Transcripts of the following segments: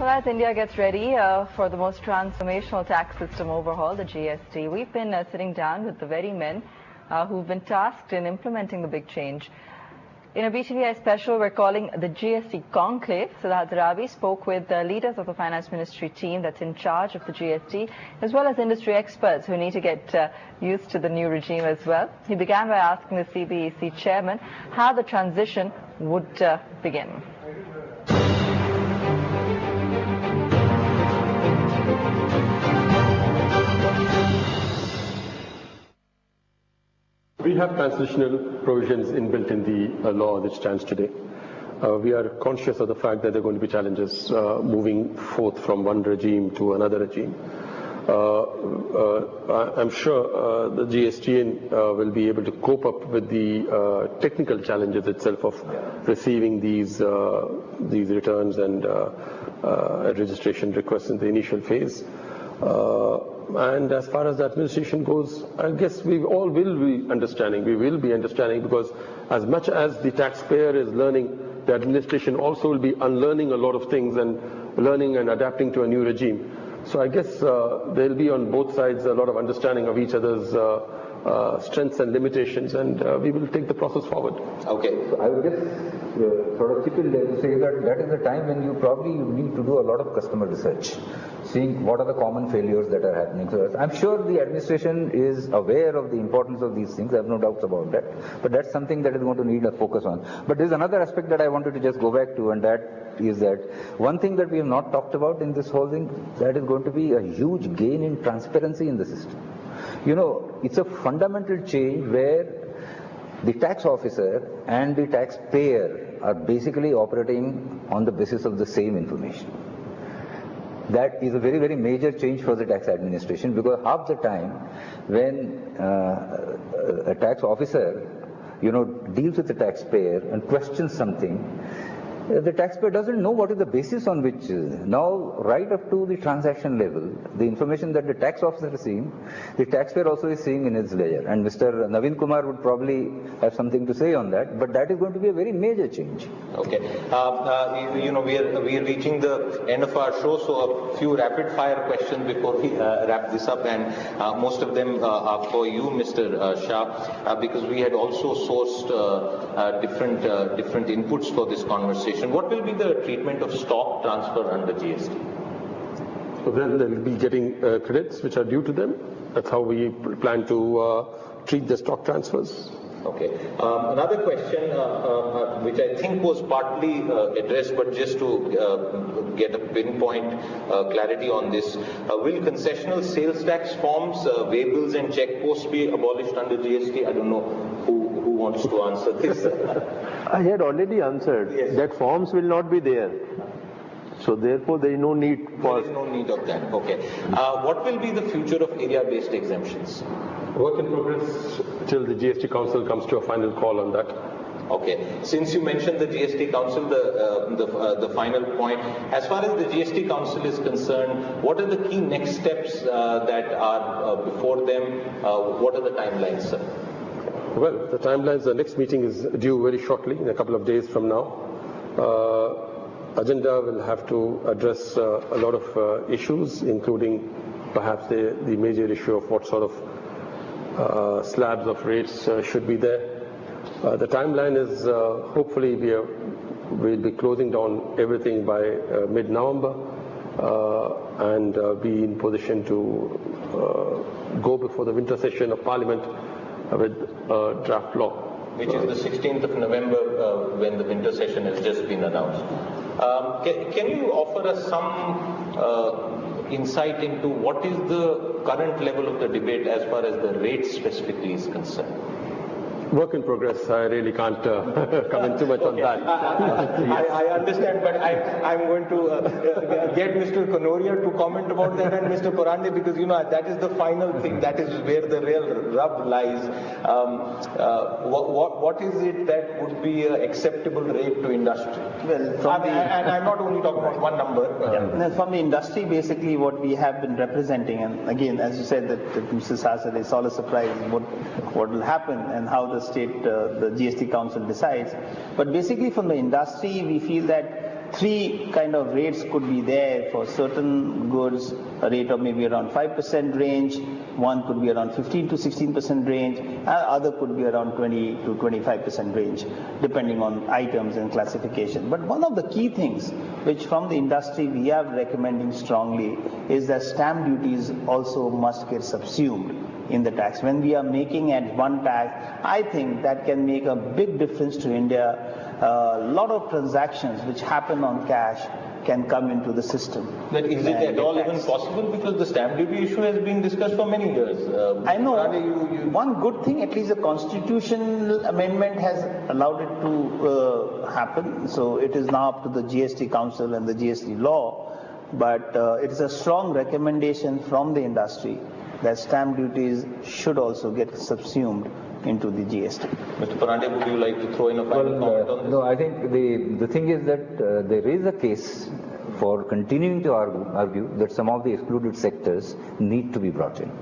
Well, as India gets ready for the most transformational tax system overhaul, the GST, we've been sitting down with the very men who've been tasked in implementing the big change. In a BTVI special, we're calling the GST Conclave. Siddharth Ravi spoke with the leaders of the Finance Ministry team that's in charge of the GST, as well as industry experts who need to get used to the new regime as well. He began by asking the CBEC chairman how the transition would begin. We have transitional provisions inbuilt in the law that stands today. We are conscious of the fact that there are going to be challenges moving forth from one regime to another regime. I'm sure the GSTN will be able to cope up with the technical challenges itself of receiving these returns and registration requests in the initial phase. And as far as the administration goes, I guess we all will be understanding. We will be understanding because as much as the taxpayer is learning, the administration also will be unlearning a lot of things and learning and adapting to a new regime. So I guess there will be on both sides a lot of understanding of each other's strengths and limitations, and we will take the process forward. Okay. So I would just sort of chip in there to say that is the time when you probably need to do a lot of customer research, seeing what are the common failures that are happening. So I'm sure the administration is aware of the importance of these things. I have no doubts about that. But that's something that is going to need a focus on. But there's another aspect that I wanted to just go back to, and that is that one thing that we have not talked about in this whole thing, that is going to be a huge gain in transparency in the system. You know, it's a fundamental change where the tax officer and the taxpayer are basically operating on the basis of the same information. That is a very, very major change for the tax administration, because half the time when a tax officer, deals with the taxpayer and questions something, the taxpayer doesn't know what is the basis on which. Now, right up to the transaction level, the information that the tax officer is seeing, the taxpayer also is seeing in his ledger. And Mr. Naveen Kumar would probably have something to say on that, but that is going to be a very major change. Okay. We are reaching the end of our show, so a few rapid-fire questions before we wrap this up, and most of them are for you, Mr. Shah, because we had also sourced different inputs for this conversation. What will be the treatment of stock transfer under GST? Well, they will be getting credits which are due to them. That's how we plan to treat the stock transfers. Okay. Another question, which I think was partly addressed, but just to get a pinpoint clarity on this, will concessional sales tax forms, waybills and check posts be abolished under GST? I don't know who wants to answer this. I had already answered that forms will not be there. So therefore there is no need for... There is no need of that. Okay. What will be the future of area-based exemptions? Work in progress till the GST Council comes to a final call on that. Okay. Since you mentioned the GST Council, the final point, as far as the GST Council is concerned, what are the key next steps that are before them? What are the timelines, sir? Well, the timelines, the next meeting is due very shortly, in a couple of days from now. Agenda will have to address a lot of issues, including perhaps the major issue of what sort of slabs of rates should be there. The timeline is hopefully we'll be closing down everything by mid-November and be in position to go before the winter session of Parliament with draft law. Which is the 16th of November when the winter session has just been announced. Can you offer us some insight into what is the current level of the debate as far as the rate specifically is concerned? Work in progress. I really can't comment too much on that. I understand, but I'm going to get Mr. Kanoria to comment about that and Mr. Porande, because that is the final thing. That is where the real rub lies. What is it that would be an acceptable rate to industry? Well, and I'm not only talking about one number. From the industry, basically what we have been representing, and again, as you said, that Mr. Shah said, it's all a surprise what will happen and how the state, the GST Council decides. But basically from the industry, we feel that three kind of rates could be there for certain goods, a rate of maybe around 5% range, one could be around 15 to 16% range, and other could be around 20 to 25% range, depending on items and classification. But one of the key things which from the industry we are recommending strongly is that stamp duties also must get subsumed in the tax. When we are making at one tax, I think that can make a big difference to India. A lot of transactions which happen on cash can come into the system. But is it at all even possible? Because the stamp duty issue has been discussed for many years. I know. One good thing, at least the constitutional amendment has allowed it to happen. So it is now up to the GST Council and the GST law. But it is a strong recommendation from the industry that stamp duties should also get subsumed into the GST. Mr. Pandey, would you like to throw in a final comment on this? No, I think the thing is that there is a case for continuing to argue that some of the excluded sectors need to be brought in.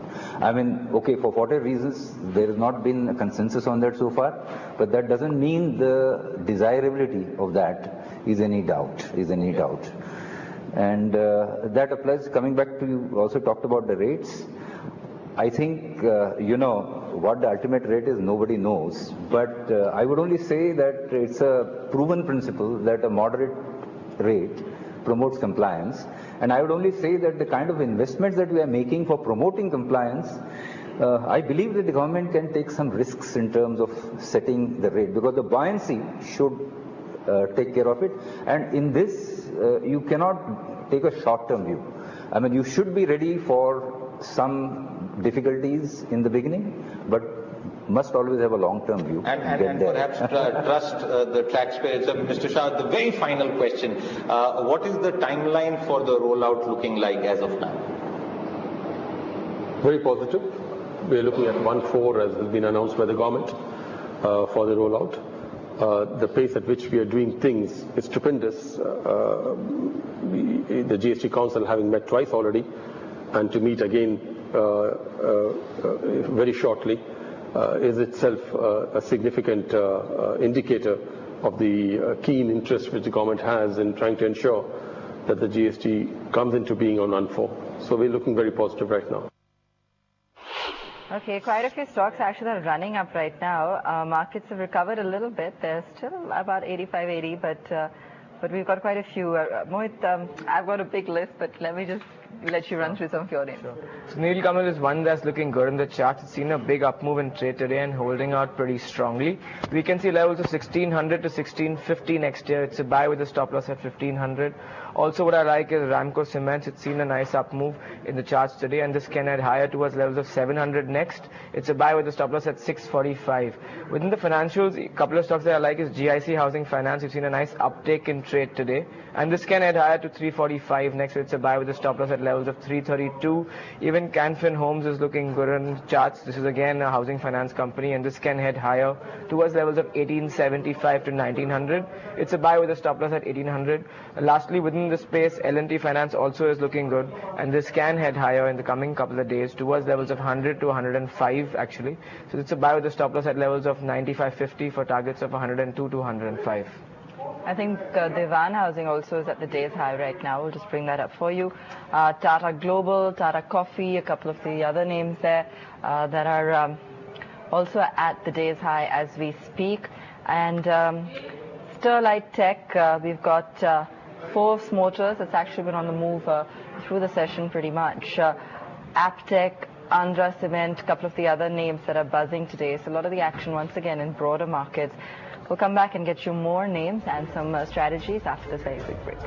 I mean, okay, for whatever reasons, there has not been a consensus on that so far, but that doesn't mean the desirability of that is any doubt. And that applies, coming back to, you also talked about the rates. I think, what the ultimate rate is, nobody knows. But I would only say that it's a proven principle that a moderate rate promotes compliance. And I would only say that the kind of investments that we are making for promoting compliance, I believe that the government can take some risks in terms of setting the rate, because the buoyancy should take care of it. And in this, you cannot take a short-term view. I mean, you should be ready for some difficulties in the beginning, but must always have a long-term view. And perhaps trust the taxpayers. Mr. Shah, the very final question. What is the timeline for the rollout looking like as of now? Very positive. We are looking at 1/4 as has been announced by the government for the rollout. The pace at which we are doing things is stupendous. The GST Council having met twice already, and to meet again very shortly is itself a significant indicator of the keen interest which the government has in trying to ensure that the GST comes into being on 1/4. So we're looking very positive right now. Okay, quite a few stocks actually are running up right now. Markets have recovered a little bit. They're still about 85, 80, but we've got quite a few. Mohit, I've got a big list, but let me just let you run through some of your names. Sure. So Nilkamal is one that's looking good in the charts. It's seen a big up move in trade today and holding out pretty strongly. We can see levels of 1600 to 1650 next year. It's a buy with a stop loss at 1500. Also, what I like is Ramco Cements. It's seen a nice up move in the charts today, and this can head higher towards levels of 700 next. It's a buy with a stop loss at 645. Within the financials, a couple of stocks that I like is GIC Housing Finance. We've seen a nice uptake in trade today, and this can head higher to 345 next. It's a buy with a stop loss at levels of 332. Even Canfin Homes is looking good in charts. This is again a housing finance company, and this can head higher towards levels of 1875 to 1900. It's a buy with a stop loss at 1800. Lastly, within the space, L&T Finance also is looking good, and this can head higher in the coming couple of days towards levels of 100 to 105 actually. So it's a buy with a stop loss at levels of 95.50 for targets of 102 to 105. I think Dewan Housing also is at the day's high right now. We'll just bring that up for you. Tata Global, Tata Coffee, a couple of the other names there that are also at the day's high as we speak. And Sterlite Tech, we've got Force Motors. It's actually been on the move through the session pretty much. Aptech, Andhra Cement, a couple of the other names that are buzzing today. So a lot of the action once again in broader markets. We'll come back and get you more names and some strategies after this very quick break.